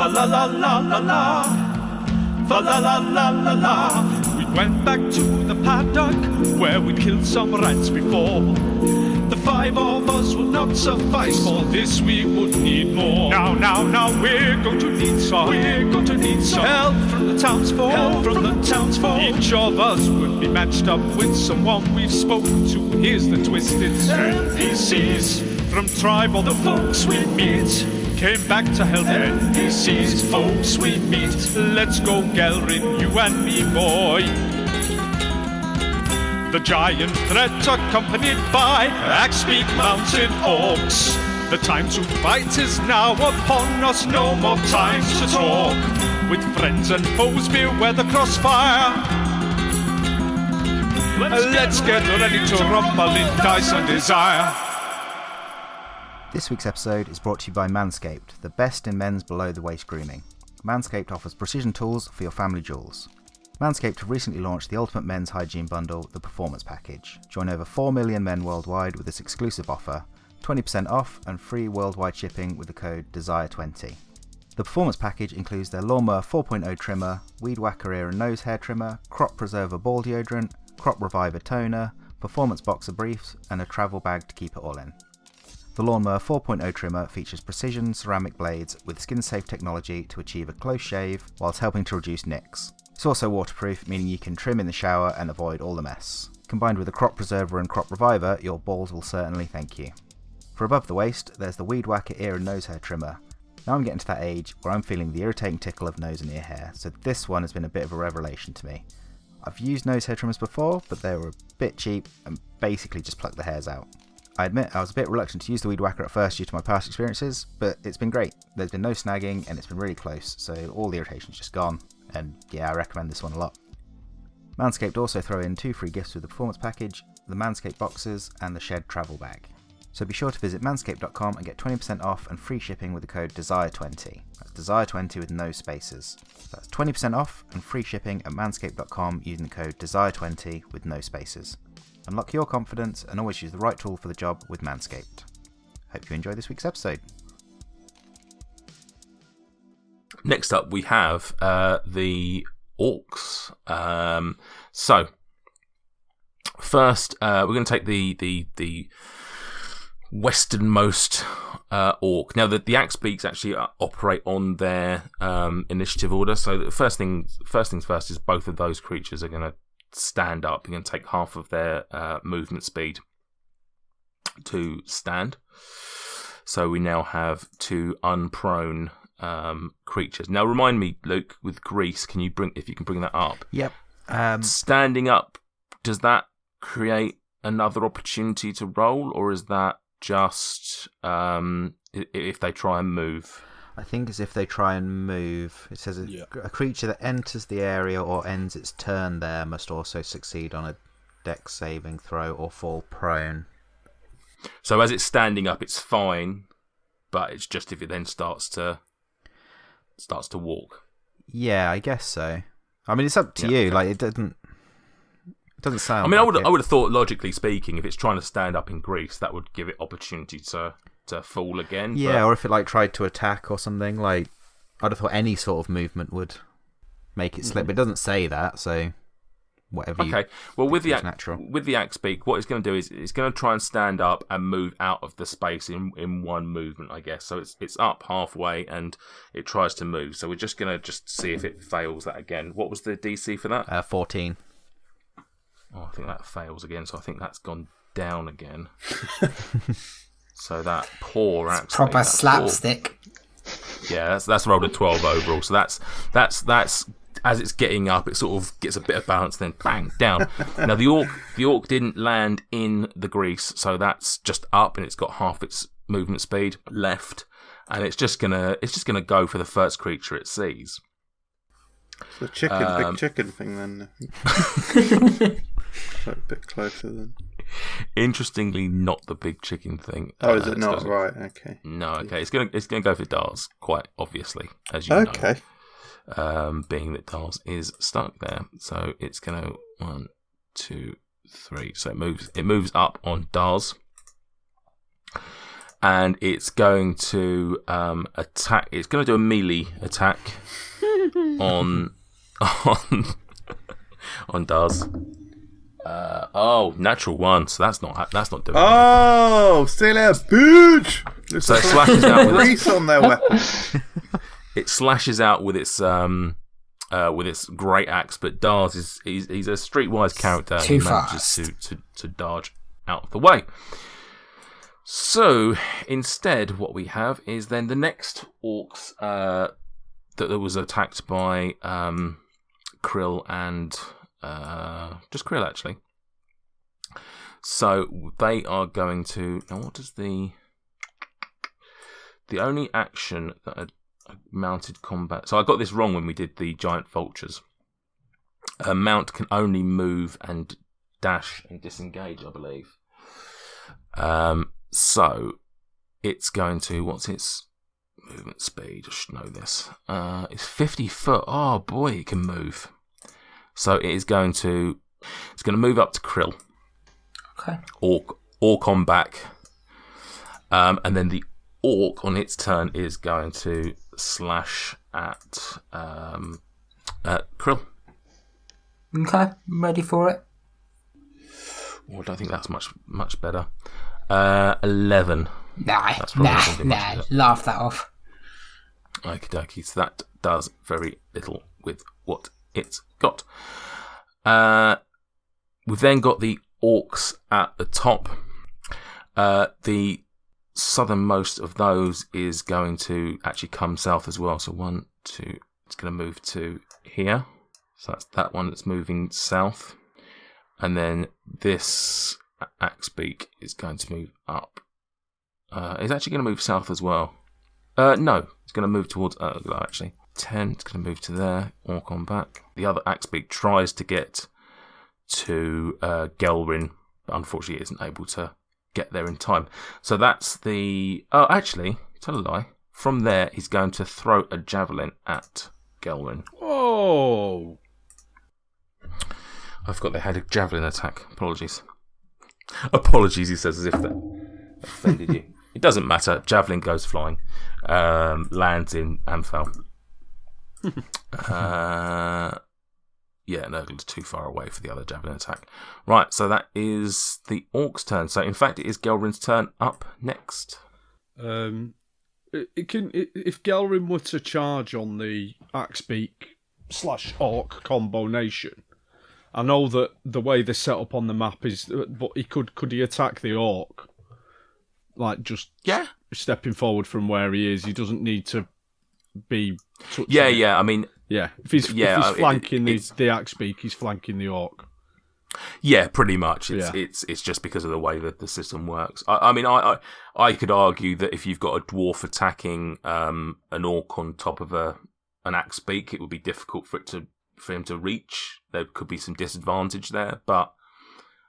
fa la la la la la, fa la la la la la. We went back to the paddock where we killed some rats before. The 5 of us would not suffice, for this we would need more. Now we're going to need some help from the townsfolk. Each of us would be matched up with someone we've spoken to. Here's the twisted NPCs from tribe, all the folks we meet came back to help. NPCs, folks we meet. Let's go, Gelrin, you and me, boy. The giant threat accompanied by Axpeak Mountain Orcs. The time to fight is now upon us, no more time to talk. With friends and foes, beware the crossfire. Let's get ready to rumble in dice and desire. This week's episode is brought to you by Manscaped, the best in men's below-the-waist grooming. Manscaped offers precision tools for your family jewels. Manscaped have recently launched the ultimate men's hygiene bundle, the Performance Package. Join over 4 million men worldwide with this exclusive offer, 20% off and free worldwide shipping with the code DESIRE20. The Performance Package includes their Lawnmower 4.0 trimmer, Weed Whacker ear and nose hair trimmer, Crop Preserver ball deodorant, Crop Reviver toner, Performance boxer briefs and a travel bag to keep it all in. The Lawnmower 4.0 trimmer features precision ceramic blades with skin-safe technology to achieve a close shave whilst helping to reduce nicks. It's also waterproof, meaning you can trim in the shower and avoid all the mess. Combined with the Crop Preserver and Crop Reviver, your balls will certainly thank you. For above the waist, there's the Weed Whacker ear and nose hair trimmer. Now I'm getting to that age where I'm feeling the irritating tickle of nose and ear hair, so this one has been a bit of a revelation to me. I've used nose hair trimmers before, but they were a bit cheap and basically just plucked the hairs out. I admit I was a bit reluctant to use the Weed Whacker at first due to my past experiences, but it's been great. There's been no snagging and it's been really close, so all the irritation's just gone. And yeah, I recommend this one a lot. Manscaped also throw in 2 free gifts with the Performance Package, the Manscaped Boxers and the Shed Travel Bag. So be sure to visit manscaped.com and get 20% off and free shipping with the code DESIRE20. That's DESIRE20 with no spaces. That's 20% off and free shipping at manscaped.com using the code DESIRE20 with no spaces. Unlock your confidence and always use the right tool for the job with Manscaped. Hope you enjoy this week's episode. Next up, we have the orcs. So first, we're going to take the westernmost orc. Now, the Axpeaks actually operate on their initiative order. So the first things first is both of those creatures are going to stand up. You're going to take half of their movement speed to stand. So we now have 2 unprone creatures. Now remind me, Luke, with Grease, if you can bring that up? Yep. Standing up, does that create another opportunity to roll, or is that just if they try and move? I think it's if they try and move. It says a creature that enters the area or ends its turn there must also succeed on a dex saving throw or fall prone. So as it's standing up, it's fine, but it's just if it then starts to walk. Yeah, I guess so. I mean, it's up to you. Okay. Like it doesn't sound. I mean, I would have thought, logically speaking, if it's trying to stand up in Greece, that would give it opportunity to fall again. Yeah, or if it tried to attack or something. Like I'd have thought any sort of movement would make it slip. But it doesn't say that, so whatever. Okay. Well, with the Axpeak, what it's going to do is it's going to try and stand up and move out of the space in one movement, I guess. So it's up halfway and it tries to move. So we're just going to see if it fails that again. What was the DC for that? 14. Oh, I think that fails again. So I think that's gone down again. So that poor Axpeak. Proper slapstick. Yeah, that's rolled a 12 overall. So that's as it's getting up, it sort of gets a bit of balance, then bang down. Now the orc didn't land in the grease, so that's just up, and it's got half its movement speed left, and it's just gonna go for the first creature it sees. It's the big chicken thing then. So a bit closer then. Interestingly, not the big chicken thing. Oh, is it not? Right, okay. No, okay. It's gonna go for Dars, quite obviously, as you know. Okay. Being that Dars is stuck there, so it's gonna 1, 2, 3. So it moves up on Dars, and it's going to attack. It's going to do a melee attack on Daz. Natural one. So that's not doing. Oh, still there, bitch! So it slashes out with grease on their weapon. It slashes out with its great axe, but Daz he's a streetwise character. Too He manages fast. to dodge out of the way. So instead, what we have is then the next orcs that was attacked by Krill and just Krill actually. So they are going to now. What does the only action that a mounted combat? So I got this wrong when we did the giant vultures. A mount can only move and dash and disengage, I believe. So it's going to, what's its movement speed? I should know this. It's 50 foot. Oh boy, it can move. So it's going to move up to Krill. Okay. Orc on back. And then the orc on its turn is going to slash at Krill. Okay, I'm ready for it. Well, I don't think that's much better. 11. Nah, much laugh that off. Okie dokie, so that does very little with what it's got. We've then got the orcs at the top. The southernmost of those is going to actually come south as well. So 1, 2, it's going to move to here. So that's that one that's moving south. And then this Axebeak is going to move up. It's actually going to move south as well. No, it's going to move towards Urgla actually. 10, it's going to move to there. Orc on back. The other Axebeak tries to get to Gelrin, but unfortunately isn't able to get there in time. So that's the... Oh, actually, tell a lie. From there, he's going to throw a javelin at Gelrin. Oh! I forgot they had a javelin attack. Apologies. Apologies, he says, as if that offended you. It doesn't matter. Javelin goes flying. Lands in Amphel. Nurgle's too far away for the other javelin attack. Right, so that is the orc's turn. So, in fact, it is Gelrin's turn up next. If Gelrin were to charge on the Axebeak/Orc combination, I know that the way they're set up on the map is, but could he attack the orc? Like just stepping forward from where he is. He doesn't need to be. I mean, if he's flanking the Axebeak, he's flanking the orc. Yeah, pretty much. It's just because of the way that the system works. I could argue that if you've got a dwarf attacking an orc on top of an Axebeak, it would be difficult for him to reach. There could be some disadvantage there, but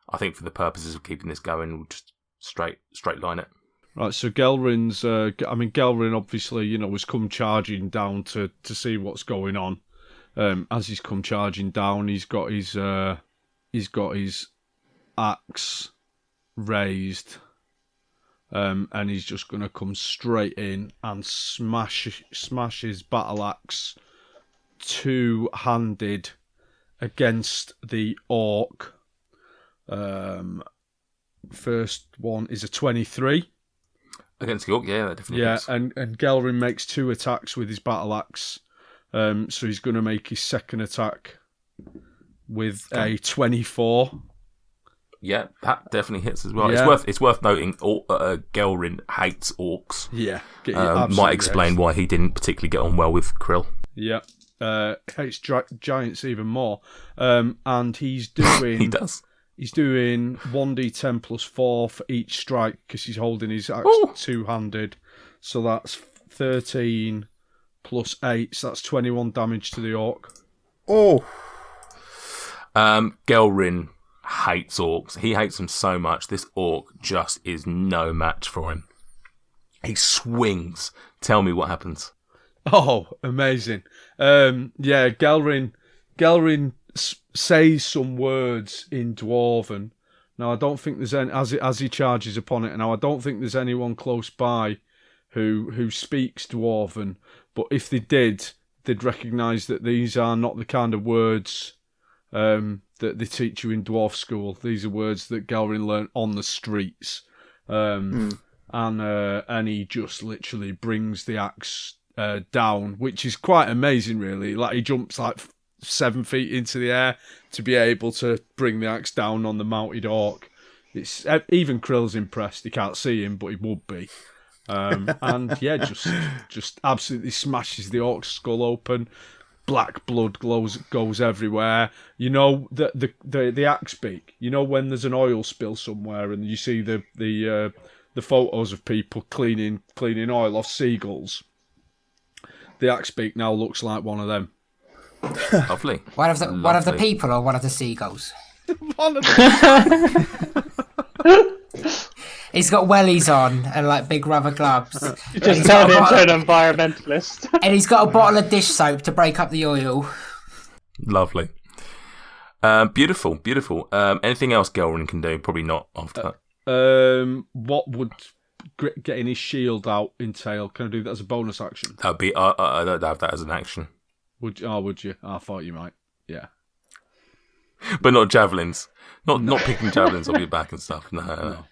I think for the purposes of keeping this going, we'll just straight line it. Right, so Gelrin's... Gelrin obviously, has come charging down to see what's going on. As he's come charging down, he's got his axe raised, and he's just going to come straight in and smash his battle axe two-handed against the orc. First one is a 23. Against the orc, yeah, that definitely hits. And Gelrin makes 2 attacks with his battle axe. So he's going to make his second attack with a 24. Yeah, that definitely hits as well. Yeah. It's worth noting Gelrin hates orcs. Yeah. Might explain why he didn't particularly get on well with Krill. Yeah. Hates giants even more. And he's doing... He does. He's doing 1d10 plus 4 for each strike because he's holding his axe two-handed. So that's 13 plus 8. So that's 21 damage to the orc. Oh. Gelrin hates orcs. He hates them so much. This orc just is no match for him. He swings. Tell me what happens. Oh, amazing. Gelrin says some words in Dwarven, Now, I don't think there's any, as he charges upon it. Now, I don't think there's anyone close by who speaks Dwarven. But if they did, they'd recognise that these are not the kind of words that they teach you in dwarf school. These are words that Gelrin learnt on the streets. And he just literally brings the axe down, which is quite amazing, really. Like, he jumps like 7 feet into the air to be able to bring the axe down on the mounted orc. It's even Krill's impressed. He can't see him, but he would be. And yeah, just absolutely smashes the orc's skull open. Black blood goes everywhere. You know, the axe beak. You know, when there's an oil spill somewhere and you see the photos of people cleaning oil off seagulls. The axe beak now looks like one of them. Lovely. One of the people or one of the seagulls? One of them. He's got wellies on and like big rubber gloves. Just turned into an environmentalist. And he's got a bottle of dish soap to break up the oil. Lovely. Beautiful. Anything else Gelrin can do? Probably not after that. What would getting his shield out entail? Can I do that as a bonus action? That'd be. I don't have that as an action. Would you? I thought you might. Yeah. But not javelins. Not picking javelins off your back and stuff. No.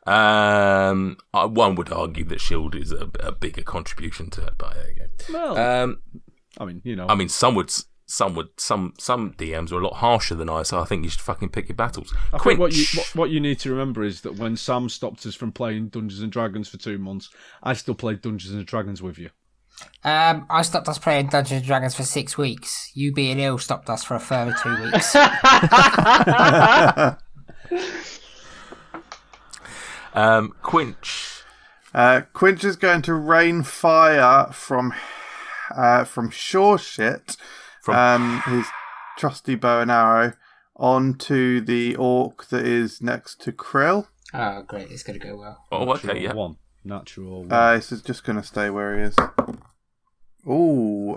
One would argue that shield is a bigger contribution to it, but there you go. Well, I mean, you know. I mean, some DMs are a lot harsher than I, so I think you should fucking pick your battles. I think what you need to remember is that when Sam stopped us from playing Dungeons and Dragons for 2 months, I still played Dungeons and Dragons with you. I stopped us playing Dungeons and Dragons for 6 weeks. You being ill stopped us for a further 2 weeks. Quinch. Quinch is going to rain fire from sure shit, his trusty bow and arrow, onto the orc that is next to Krill. Oh, great. It's going to go well. Oh, okay, yeah. Natural one. This is just going to stay where he is. Ooh,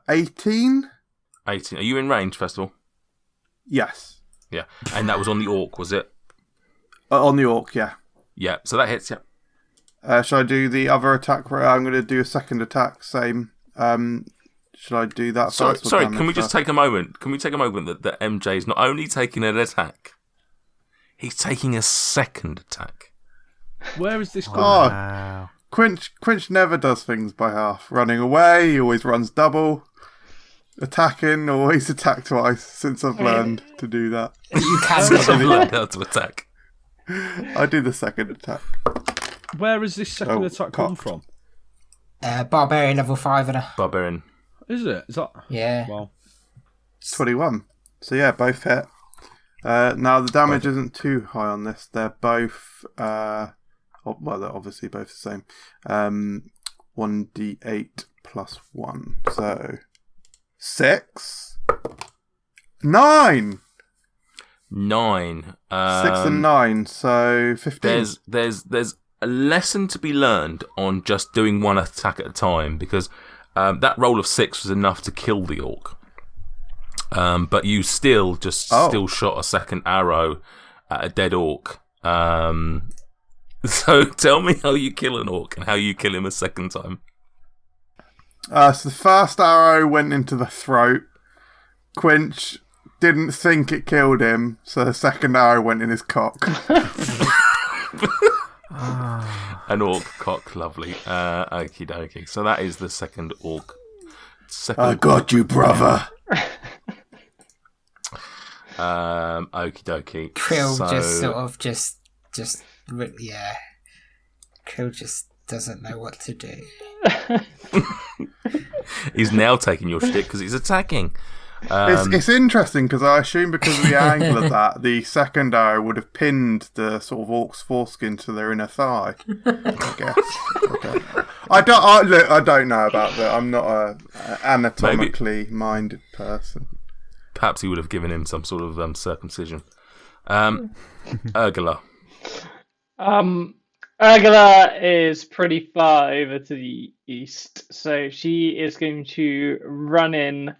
18? 18. Are you in range, first of all? Yes. Yeah. And that was on the orc, was it? On the orc, yeah. Yeah, so that hits, yeah. Shall I do the other attack? I'm going to do a second attack, same. Should I do that first? Sorry, can we just take a moment? Can we take a moment that MJ is not only taking an attack, he's taking a second attack. Where is this going? Wow. Quinch never does things by half. Running away, he always runs double. Attacking, always attack twice, since I've learned to do that. You can learn how to attack. I do the second attack. Where is this second attack come from? Barbarian level 5 and a... Barbarian. Is it? Is that... Yeah. Wow. 21. So yeah, both hit. Now the damage isn't too high on this. They're both... they're obviously both the same. 1d8 plus 1. So... 6. 9! 9. 6 and 9, so 15. There's a lesson to be learned on just doing one attack at a time, because that roll of 6 was enough to kill the orc. But you still shot a second arrow at a dead orc. So tell me how you kill an orc and how you kill him a second time. So the first arrow went into the throat. Quinch didn't think it killed him, so the second arrow went in his cock. An orc cock, lovely. Okie dokie. So that is the second orc. I got you, brother. Okie dokie. Krill yeah. Krill just doesn't know what to do. He's now taking your shit because he's attacking. It's interesting because I assume because of the angle of that, the second arrow would have pinned the sort of orc's foreskin to their inner thigh. I guess. I don't know about that. I'm not a anatomically minded person. Perhaps he would have given him some sort of circumcision. Urgula. Urgula is pretty far over to the east, so she is going to run in,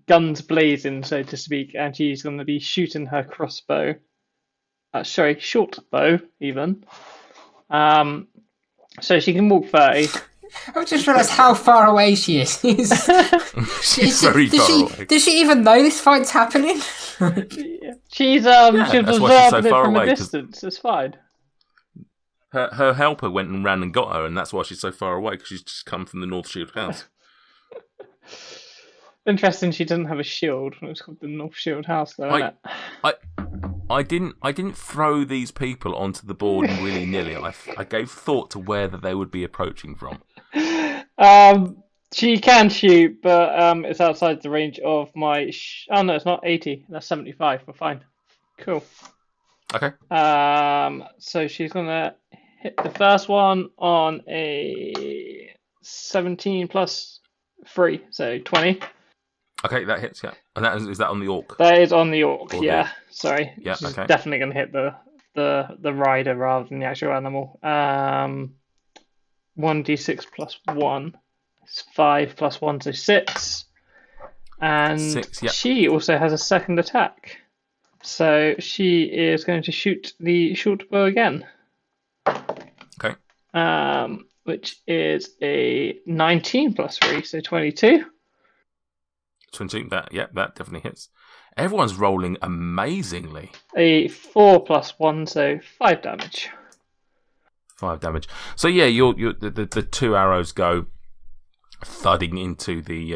guns blazing, so to speak, and she's going to be shooting her crossbow short bow even. So she can walk 30. I've just realised how far away she is. She's very far away. Does she even know this fight's happening? She's that's why she's so observing it far from away, a 'cause- distance. It's fine. Her helper went and ran and got her, and that's why she's so far away, because she's just come from the North Shield House. Interesting. She doesn't have a shield. It's called the North Shield House, though, isn't it? I didn't throw these people onto the board willy nilly. I gave thought to where that they would be approaching from. She can shoot, but it's outside the range of my. Oh no, it's not 80. That's 75. We're fine. Cool. Okay. So she's gonna hit the first one on a 17 plus 3, so 20. Okay, that hits. Yeah, and is that on the orc? That is on the orc. Or Yeah. Sorry. Yeah, She's okay. definitely gonna hit the rider rather than the actual animal. 1d6 plus 1. It's 5 plus 1, so 6. And 6, yeah. she also has a second attack. So she is going to shoot the short bow again. Okay. Which is a 19 plus 3, so 22. 22. That definitely hits. Everyone's rolling amazingly. A 4 plus 1, so 5 damage. 5 damage. So yeah, the 2 arrows go thudding into the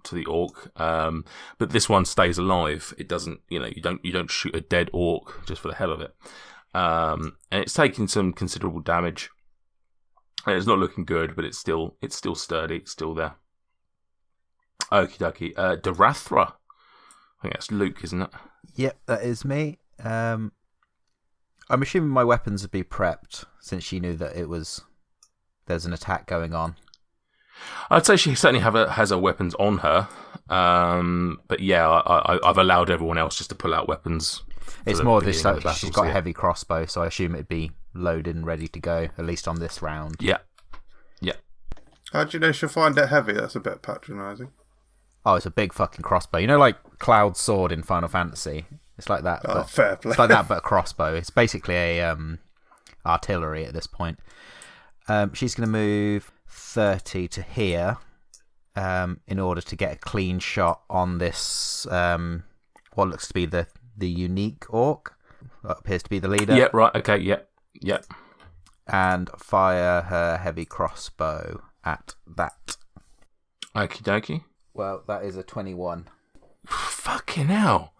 to the orc, but this one stays alive. It doesn't, you don't shoot a dead orc just for the hell of it, and it's taking some considerable damage. And it's not looking good, but it's still sturdy. It's still there. Okie dokie. Darathra. I think that's Luke, isn't it? Yep, that is me. I'm assuming my weapons would be prepped since she knew that there's an attack going on. I'd say she certainly has her weapons on her, but yeah, I've allowed everyone else just to pull out weapons. It's more this. beginning of the battle, She's got so a yeah. heavy crossbow, so I assume it'd be loaded and ready to go, at least on this round. Yeah. How do you know she'll find it heavy? That's a bit patronising. Oh, it's a big fucking crossbow. You know, like Cloud's sword in Final Fantasy. It's like that. Oh, but, fair play. It's like that, but a crossbow. It's basically a artillery at this point. She's going to move 30 to here in order to get a clean shot on this, what looks to be the unique orc. That appears to be the leader. Yeah, right, okay, yeah. And fire her heavy crossbow at that. Okie dokie. Well, that is a 21. Fucking hell.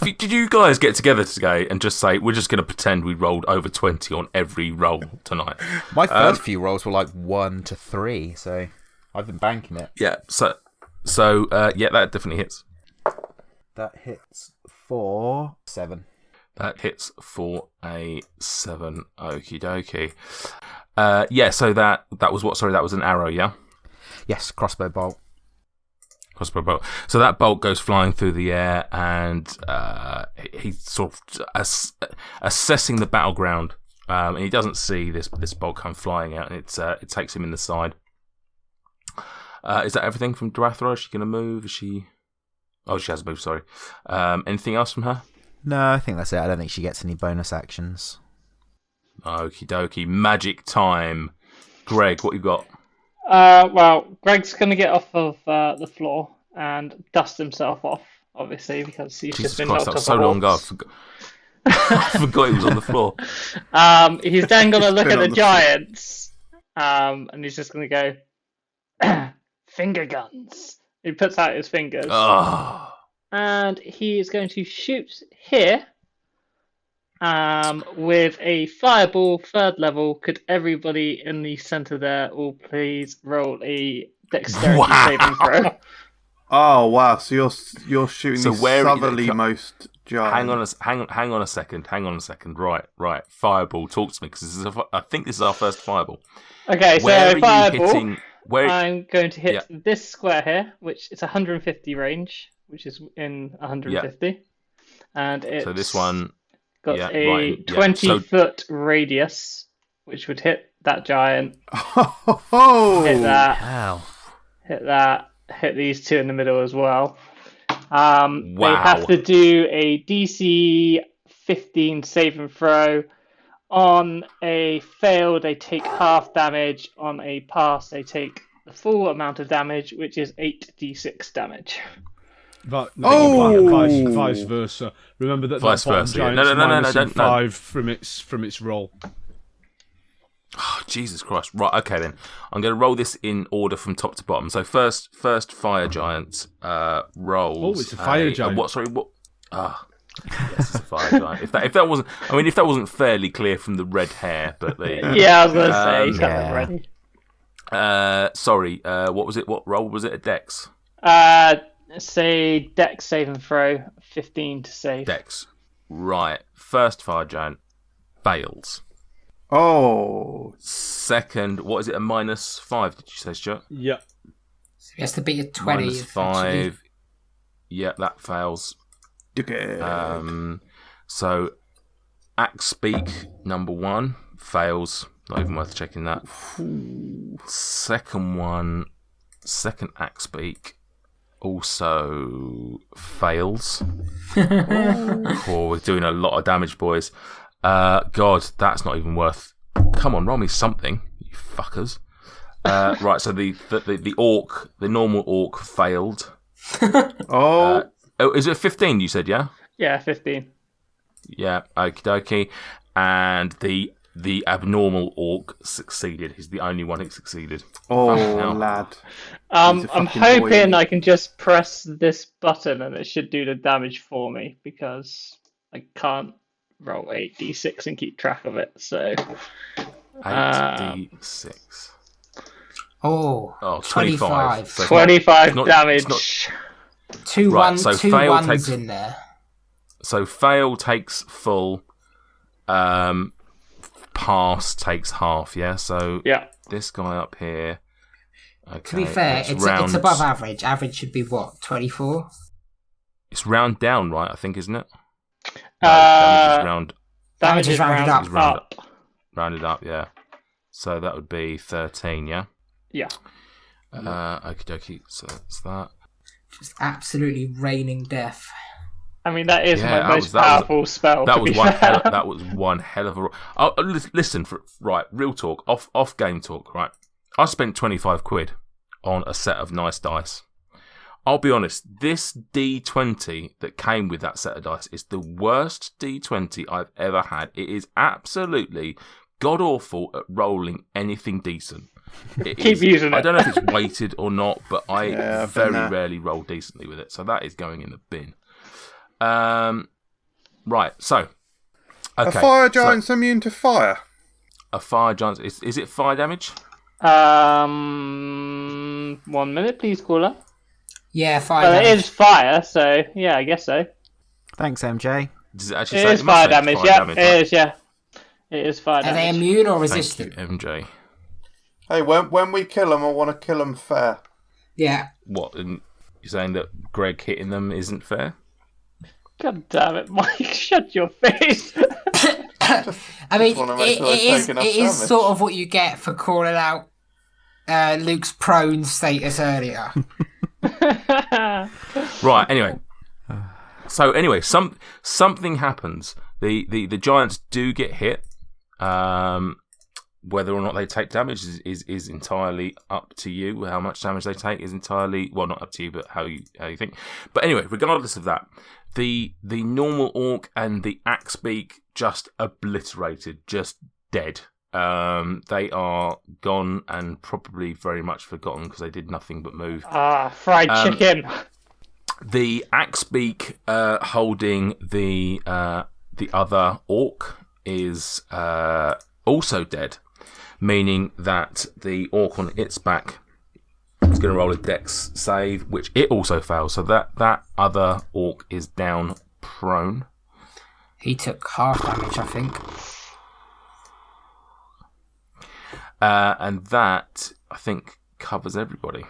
Did you guys get together today and just say, we're just going to pretend we rolled over 20 on every roll tonight? My first few rolls were like 1 to 3, so I've been banking it. Yeah, so yeah, that definitely hits. That hits for 7. That hits for a 7. Okie dokie. Yeah, so that was what? Sorry, that was an arrow, yeah? Yes, crossbow bolt. Crossbow bolt. So that bolt goes flying through the air, and he's sort of assessing the battleground, and he doesn't see this bolt come flying out, and it takes him in the side. Is that everything from Darathra? Is she going to move? Is she? Oh, she has moved. Sorry. Anything else from her? No, I think that's it. I don't think she gets any bonus actions. Okie dokie. Magic time. Greg, what you got? Well, Greg's going to get off of the floor and dust himself off, obviously, because he's Jesus just been Christ, knocked that was off so a long ago. horse. I forgot he was on the floor. He's then going to look been at the on the giants, and he's just going to go, finger guns. He puts out his fingers, Oh. and he is going to shoot here with a fireball, 3rd level. Could everybody in the center there all please roll a dexterity Wow. saving throw? Oh wow! So you're shooting So the where- southerlymost giant. Hang on a second. Right. Fireball, talk to me, because I think this is our first fireball. Okay, Where so are fireball. you hitting? Where? I'm going to hit Yeah. this square here, which is 150 range, which is in 150, and it's So this one. got yeah, a right, yeah. 20-foot radius, which would hit that giant, Oh, hit that, Hell. hit these two in the middle as well. They Wow. have to do a DC 15 save and throw. On a fail, they take half damage. On a pass, they take the full amount of damage, which is 8d6 damage. But Oh! vice versa. Remember that Vice that bottom versa, yeah. giant's No, minus don't- 5 from its roll. Oh, Jesus Christ. Right, okay then. I'm going to roll this in order from top to bottom. So first fire giant rolls. Oh, it's a fire giant. What? Sorry, what? Ah, yes, it's a fire giant. If that wasn't fairly clear from the red hair, but the Yeah, I was going to say, he's got yeah. them ready. sorry. What was it? What roll was it? A dex. Say dex save and throw, 15 to save. Dex. Right. First fire giant fails. Oh, Second, what is it? A -5? Did you say, Stuart? Yeah. So he has to beat a 20. -5. essentially. Yeah, that fails. dickhead. So axe beak number 1 fails. Not even worth checking that. Second axe beak also fails. Oh, we're doing a lot of damage, boys. God, that's not even worth. Come on, roll me something, you fuckers. Right, so the orc, the normal orc, failed. Oh, Is it 15? You said, yeah. Yeah, 15. Yeah, okie dokie. And the abnormal orc succeeded. He's the only one who succeeded. Fucking hell. lad. I'm He's a fucking hoping boy. I can just press this button and it should do the damage for me because I can't roll 8d6 and keep track of it. So 8d6. Oh, Oh, 25. So it's not- 25 it's not- damage. it's not- two Right, ones, so two fail ones takes- in there. So fail takes full. Pass takes half. Yeah. So Yeah. this guy up here. Okay. To be fair, it's above average. Average should be what, 24? It's round down, right? I think, isn't it? Uh, Damage Damage is rounded rounded up. Rounded up. rounded up. Yeah. So that would be 13. Yeah. Yeah. Okie dokie. So that's that. Just absolutely raining death. I mean, that is Yeah, my that most was- that was- powerful spell. That to was be one. fair. That was one hell of a. Listen, right? Real talk, off game talk. Right, I spent 25 quid on a set of nice dice. I'll be honest. This D20 that came with that set of dice is the worst D20 I've ever had. It is absolutely god awful at rolling anything decent. Keep using it. I don't know if it's weighted or not, but I Yeah, I've very been there. rarely roll decently with it. So that is going in the bin. Right, so okay, a fire so giant's immune to fire. a fire giant is it fire damage? 1 minute, please, caller. Yeah, fire Well, it damage. is fire, so yeah, I guess so. Thanks, MJ. Does it actually It say is must fire say damage. fire Yeah, damage, it right? is. Yeah, it is fire Are they damage. immune or Thank you, resistant? MJ. Hey, when we kill them, I want to kill them fair. Yeah. What? And you're saying that Greg hitting them isn't fair? God damn it, Mike! Shut your face. I mean, wanna make sure I it is take enough it is damage. sort of what you get for calling out Luke's prone status earlier. Right. Anyway. So anyway, something happens. The giants do get hit. Whether or not they take damage is entirely up to you. How much damage they take is entirely not up to you, but how you think. But anyway, regardless of that, the normal orc and the axebeak just obliterated, just dead. They are gone and probably very much forgotten because they did nothing but move. Fried chicken. The axebeak holding the other orc is also dead, meaning that the orc on its back is going to roll a dex save, which it also fails. So that other orc is down prone. He took half damage, I think. And that, I think, covers everybody.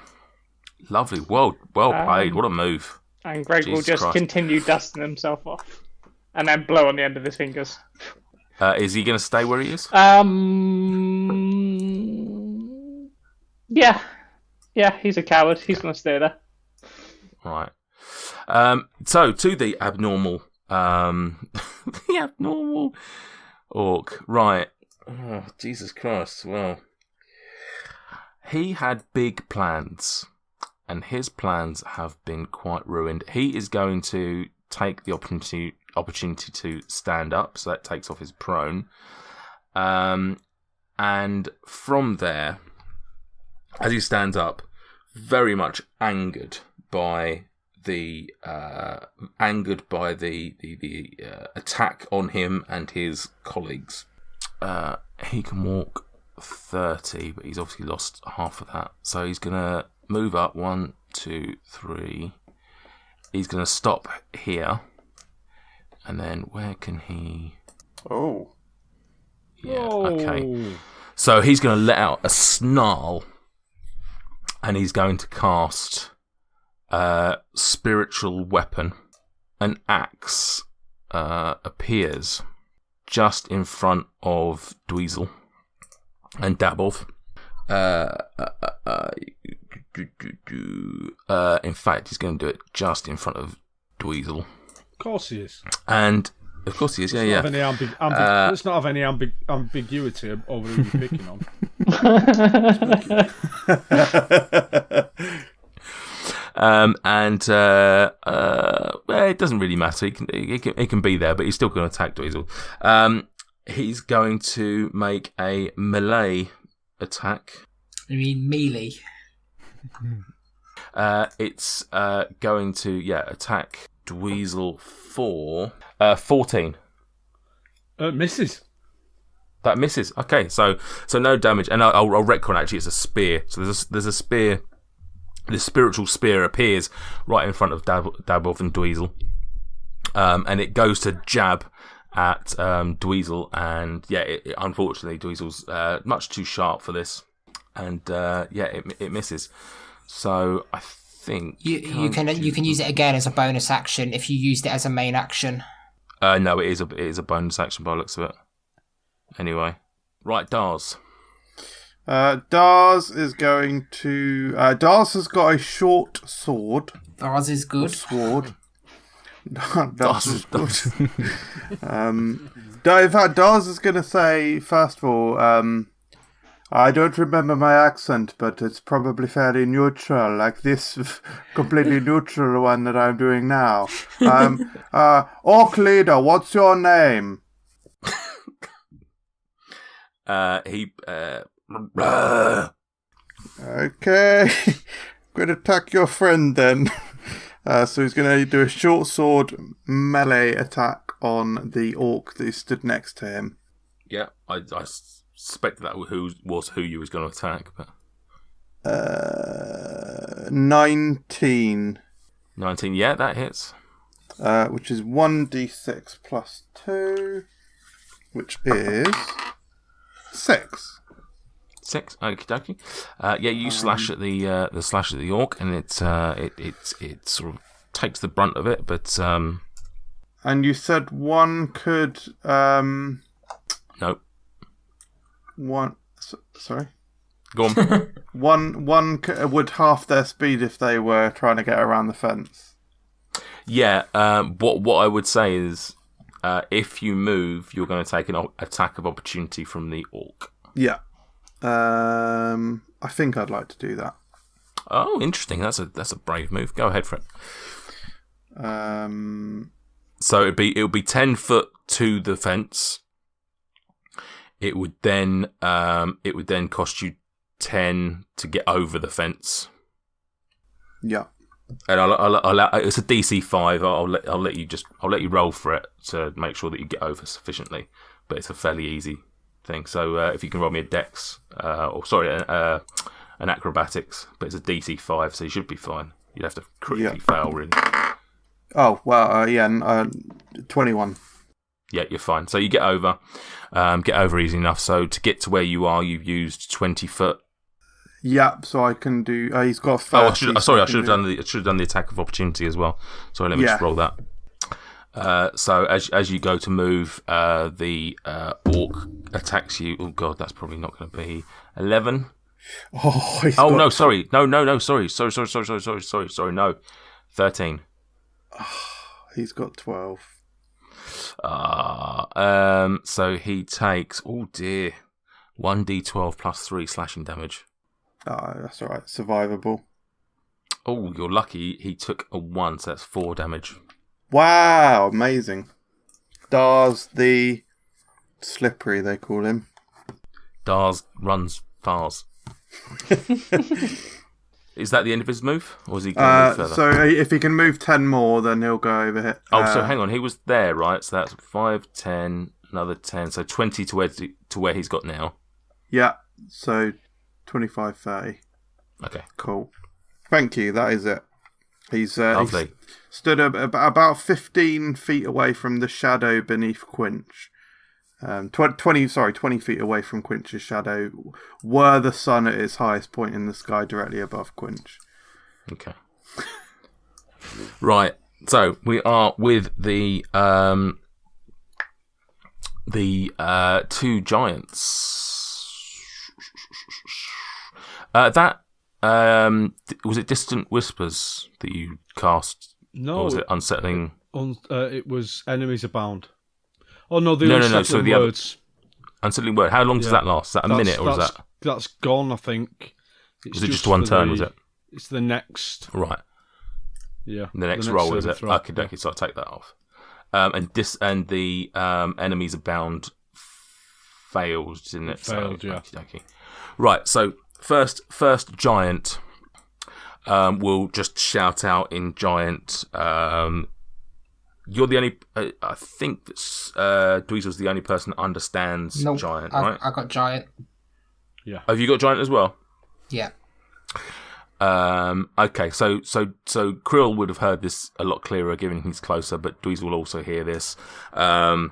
Lovely. Well played. What a move. And Greg will Jesus just Christ. continue dusting himself off, and then blow on the end of his fingers. Is he going to stay where he is? Yeah, he's a coward. He's gonna stay there. Right. So to the abnormal The abnormal orc. Right. Oh, Jesus Christ. Well, he had big plans, and his plans have been quite ruined. He is going to take the opportunity to stand up, so that takes off his prone. And from there, as he stands up, very much angered by the attack on him and his colleagues, he can walk 30, but he's obviously lost half of that. So he's gonna move up 1, 2, 3. He's gonna stop here, and then where can he? Oh. Yeah. Okay. So he's gonna let out a snarl, and he's going to cast spiritual weapon. An axe appears just in front of Dweezil and Dabov. In fact, he's going to do it just in front of Dweezil. Of course he is. And of course he is. Yeah. Let's not have any ambiguity over who you're picking on. It doesn't really matter. He can be there, but he's still going to attack Dweezil. He's going to make a melee attack. You mean melee? It's going to attack Dweezil for 14. Misses. That misses. Okay, so no damage, and I'll retcon. Actually, it's a spear. So there's a spear. The spiritual spear appears right in front of Dabov and Dweezil, and it goes to jab at Dweezil, and unfortunately Dweezil's much too sharp for this, and it misses. So I think you can use it again as a bonus action if you used it as a main action. No, it is a bonus action by the looks of it. Anyway, right, Dars. Dars is going to. Dars has got a short sword. Dars is good. Sword. Dars is good. In fact, Dars is going to say, first of all, I don't remember my accent, but it's probably fairly neutral, like this completely neutral one that I'm doing now. Orc leader, what's your name? Okay, I'm going to attack your friend then. So he's going to do a short sword melee attack on the orc that stood next to him. Yeah, I suspected that was who you was going to attack, but 19. 19, yeah, that hits. Which is 1d6 plus 2, which is 6. 6, okie dokie. You slash at the orc, and it sort of takes the brunt of it, but And you said one could Nope. One. Sorry. Go on. One would half their speed if they were trying to get around the fence. Yeah. What I would say is, if you move, you're going to take an attack of opportunity from the orc. Yeah. I think I'd like to do that. Oh, interesting. That's a brave move. Go ahead for it. So it'll be 10 foot to the fence. It would then cost you 10 to get over the fence. Yeah. And I'll it's a DC 5. I'll let you roll for it to make sure that you get over sufficiently. But it's a fairly easy thing. So if you can roll me a Dex, an Acrobatics, but it's a DC 5, so you should be fine. You'd have to critically fail, really. Oh well, 21. Yeah, you're fine. So you get over easy enough. So to get to where you are, you've used 20 foot. Yeah, so I can do. He's got 30. I should have done the attack of opportunity as well. Sorry, let me just roll that. So as you go to move, the orc attacks you. Oh god, that's probably not going to be 11. Oh no, sorry, no, sorry, no, 13. He's got 12. So he takes, 1d12 plus 3 slashing damage. Oh, that's alright. Survivable. Oh, you're lucky. He took a 1, so that's 4 damage. Wow, amazing. Dars the Slippery, they call him. Dars runs fars. Is that the end of his move? Or is he going to move further? So if he can move 10 more, then he'll go over here. So hang on. He was there, right? So that's 5, 10, another 10. So 20 to where he's got now. Yeah, so 25, 30. Okay. Cool. Thank you, that is it. He's Lovely. stood about 15 feet away from the shadow beneath Quinch. 20 feet away from Quinch's shadow, were the sun at its highest point in the sky directly above Quinch. Okay. Right. So we are with the 2 giants. Was it Distant Whispers that you cast? No. Or was it Unsettling? It was Enemies Abound. Oh no, No. So the words. Unsettling Word. How long does that last? Is that a minute or is that? That's gone, I think. Was it just one turn? Was it? It's the next. Right. Yeah. The next roll, is it? Okay, so I'll take that off. And the Enemies Abound failed, didn't it? Failed, yeah. Okay. Right. So first giant will just shout out in giant. You're the only. I think that Dweezil's the only person that understands giant, right? I got giant. Yeah. Have you got giant as well? Yeah. Okay. So Krill would have heard this a lot clearer, given he's closer. But Dweezil will also hear this. The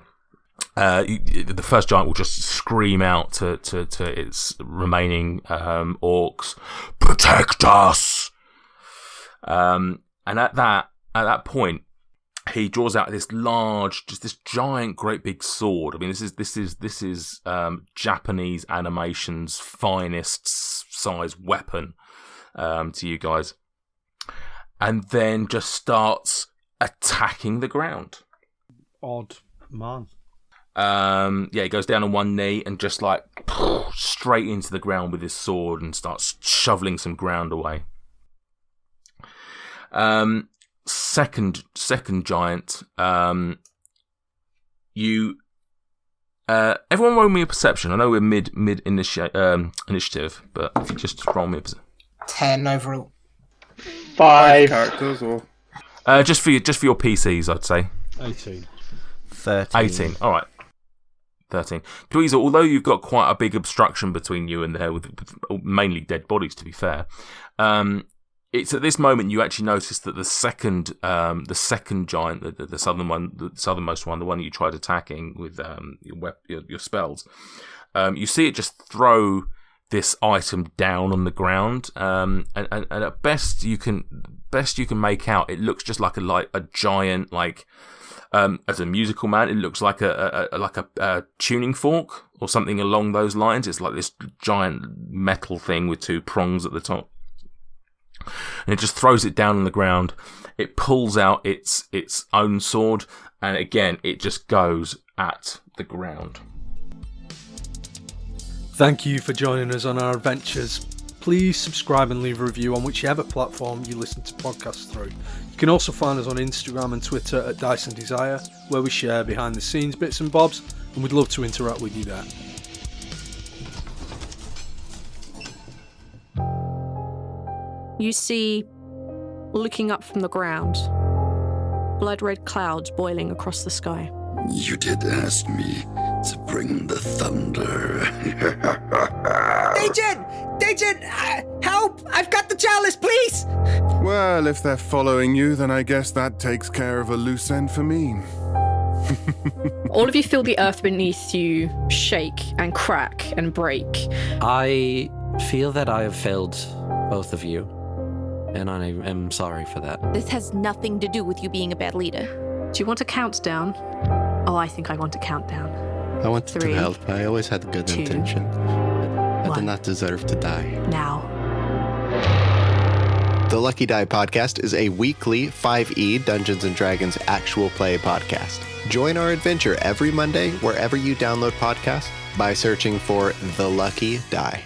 first giant will just scream out to its remaining orcs, "Protect us!" And at that point, he draws out this giant, great big sword. I mean, this is Japanese animation's finest size weapon to you guys, and then just starts attacking the ground. Odd man. He goes down on one knee and just like straight into the ground with his sword and starts shoveling some ground away. Second giant, everyone roll me a perception. I know we're mid initiative, but if you just roll me a 10 overall. 5 characters, or just for your PCs, I'd say 18. 13. 18. All right, 13. Dweezil, although you've got quite a big obstruction between you and there, with mainly dead bodies, to be fair. It's at this moment you actually notice that the second giant, the southernmost one, the one that you tried attacking with your spells, you see it just throw this item down on the ground, and at best you can make out it looks just like a giant, like as a musical man, it looks like a tuning fork or something along those lines. It's like this giant metal thing with 2 prongs at the top. And it just throws it down on the ground. It pulls out its own sword, and again, it just goes at the ground. Thank you for joining us on our adventures. Please subscribe and leave a review on whichever platform you listen to podcasts through. You can also find us on Instagram and Twitter at Dice and Desire, where we share behind the scenes bits and bobs, and we'd love to interact with you there. You see, looking up from the ground, blood-red clouds boiling across the sky. You did ask me to bring the thunder. Dajin! Help! I've got the chalice, please! Well, if they're following you, then I guess that takes care of a loose end for me. All of you feel the earth beneath you shake and crack and break. I feel that I have failed both of you, and I am sorry for that. This has nothing to do with you being a bad leader. Do you want a countdown? Oh, I think I want a countdown. I wanted 3, to help. I always had good 2, intention. I 1. did not deserve to die. Now. The Lucky Die Podcast is a weekly 5e Dungeons & Dragons actual play podcast. Join our adventure every Monday wherever you download podcasts by searching for The Lucky Die.